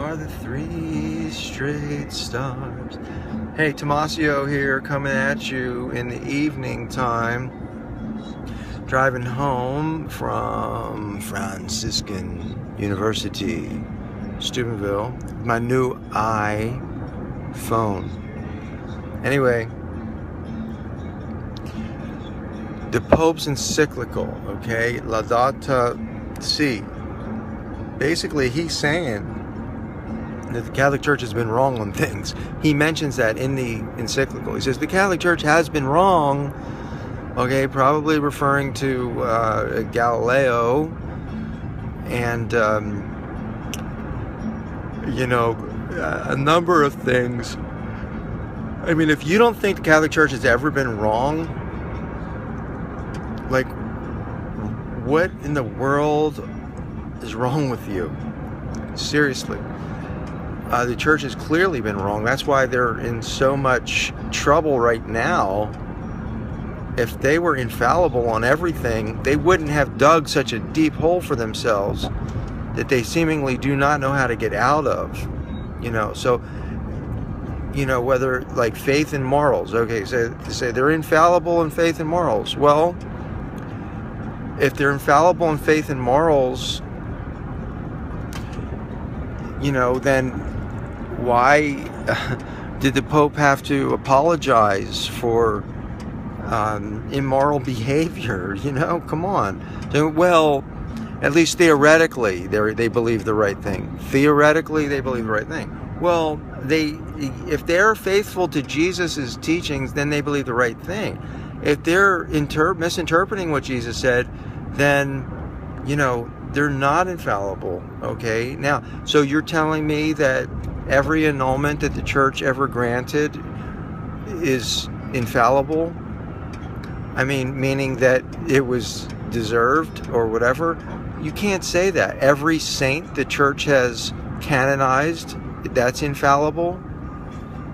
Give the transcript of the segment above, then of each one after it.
are the three straight stars. Hey, Tomasio here, coming at you in the evening time, driving home from Franciscan University, Steubenville, my new iPhone. Anyway, the Pope's encyclical, okay, Laudato Si. Basically, he's saying that the Catholic Church has been wrong on things. He mentions that in the encyclical. He says the Catholic Church has been wrong, okay, probably referring to Galileo and, a number of things. I mean, if you don't think the Catholic Church has ever been wrong, like, what in the world is wrong with you? Seriously. The church has clearly been wrong. That's why they're in so much trouble right now. If they were infallible on everything, they wouldn't have dug such a deep hole for themselves that they seemingly do not know how to get out of. So, whether like faith and morals. Okay, so they say they're infallible in faith and morals. Well, if they're infallible in faith and morals, then why did the Pope have to apologize for immoral behavior? Come on. So, well, at least theoretically, they believe the right thing. Theoretically, they believe the right thing. Well, if they're faithful to Jesus' teachings, then they believe the right thing. If they're misinterpreting what Jesus said, then, they're not infallible, okay? Now, so you're telling me that every annulment that the church ever granted is infallible? I mean, meaning that it was deserved or whatever? You can't say that. Every saint the church has canonized, that's infallible.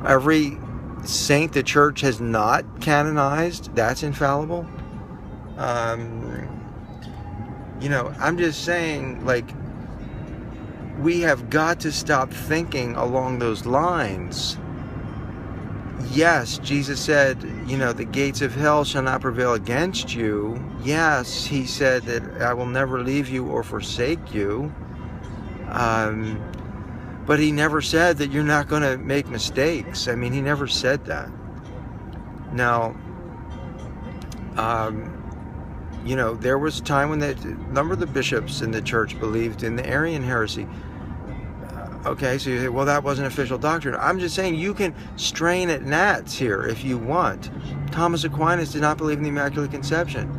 Every saint the church has not canonized, that's infallible. I'm just saying, like, we have got to stop thinking along those lines. Yes, Jesus said, the gates of hell shall not prevail against you. Yes, he said that I will never leave you or forsake you. But he never said that you're not going to make mistakes. I mean, he never said that. Now, there was a time when a number of the bishops in the church believed in the Arian heresy. Okay, so you say, well, that wasn't official doctrine. I'm just saying you can strain at gnats here if you want. Thomas Aquinas did not believe in the Immaculate Conception.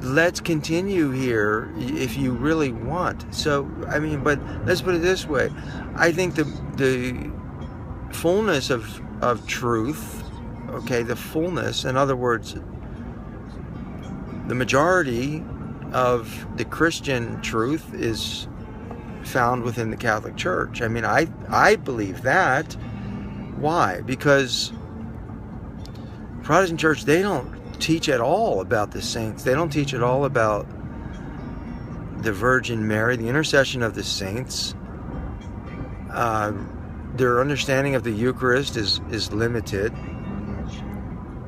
Let's continue here if you really want. So, I mean, but let's put it this way. I think the fullness of truth, okay, the fullness, in other words, the majority of the Christian truth is found within the Catholic Church. I mean, I believe that. Why? Because Protestant Church, they don't teach at all about the saints. They don't teach at all about the Virgin Mary, the intercession of the saints. Their understanding of the Eucharist is limited.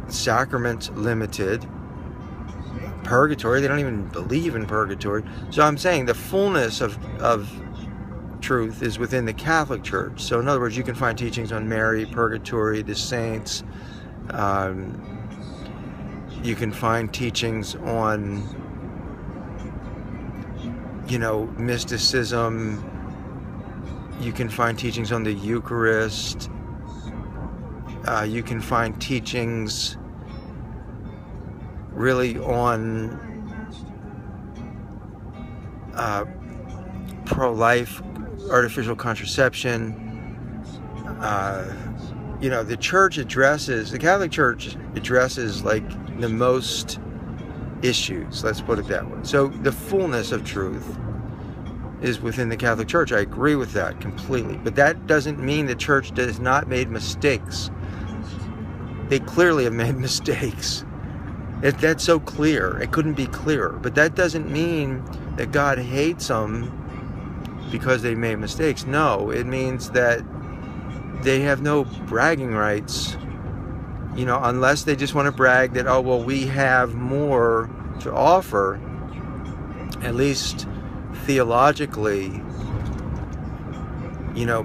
Sacraments limited. Purgatory, they don't even believe in purgatory. So I'm saying the fullness of truth is within the Catholic Church. So in other words, you can find teachings on Mary, purgatory, the saints. You can find teachings on, mysticism. You can find teachings on the Eucharist. You can find teachings really on pro-life, artificial contraception. The Catholic Church addresses like the most issues, let's put it that way. So the fullness of truth is within the Catholic Church. I agree with that completely. But that doesn't mean the church has not made mistakes. They clearly have made mistakes. That's so clear. It couldn't be clearer. But that doesn't mean that God hates them because they made mistakes. No, it means that they have no bragging rights, unless they just want to brag that, oh, well, we have more to offer, at least theologically,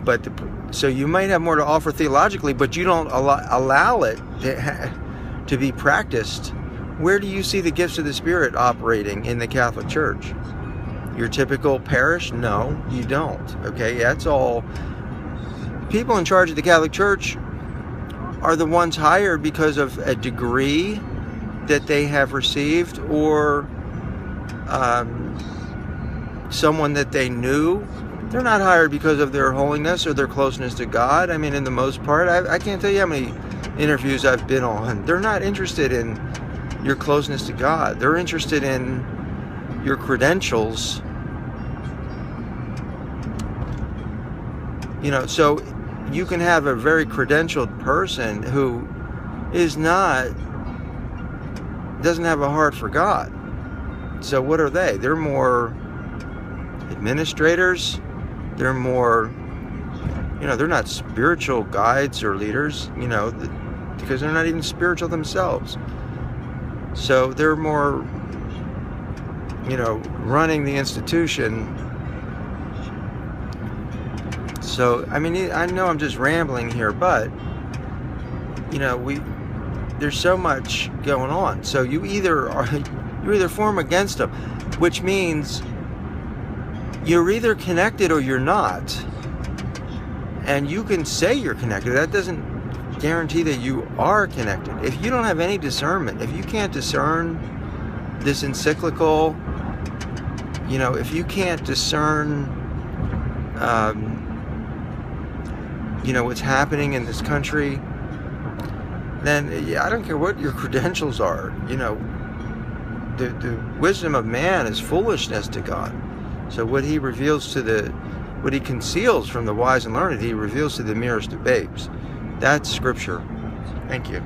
but so you might have more to offer theologically, but you don't allow it to be practiced. Where do you see the gifts of the Spirit operating in the Catholic Church? Your typical parish? No, you don't. Okay, that's all. People in charge of the Catholic Church are the ones hired because of a degree that they have received, or someone that they knew. They're not hired because of their holiness or their closeness to God. I mean, in the most part, I can't tell you how many interviews I've been on. They're not interested in your closeness to God. They're interested in your credentials. So you can have a very credentialed person who doesn't have a heart for God. So what are they? They're more administrators. They're more, they're not spiritual guides or leaders, because they're not even spiritual themselves. So they're more, running the institution. So, I mean, I know I'm just rambling here, but, there's so much going on. So you either form against them, which means you're either connected or you're not. And you can say you're connected. That doesn't guarantee that you are connected. If you don't have any discernment, if you can't discern this encyclical, if you can't discern, what's happening in this country, then I don't care what your credentials are. The wisdom of man is foolishness to God. So what he conceals from the wise and learned, he reveals to the merest of babes. That's Scripture. Thank you.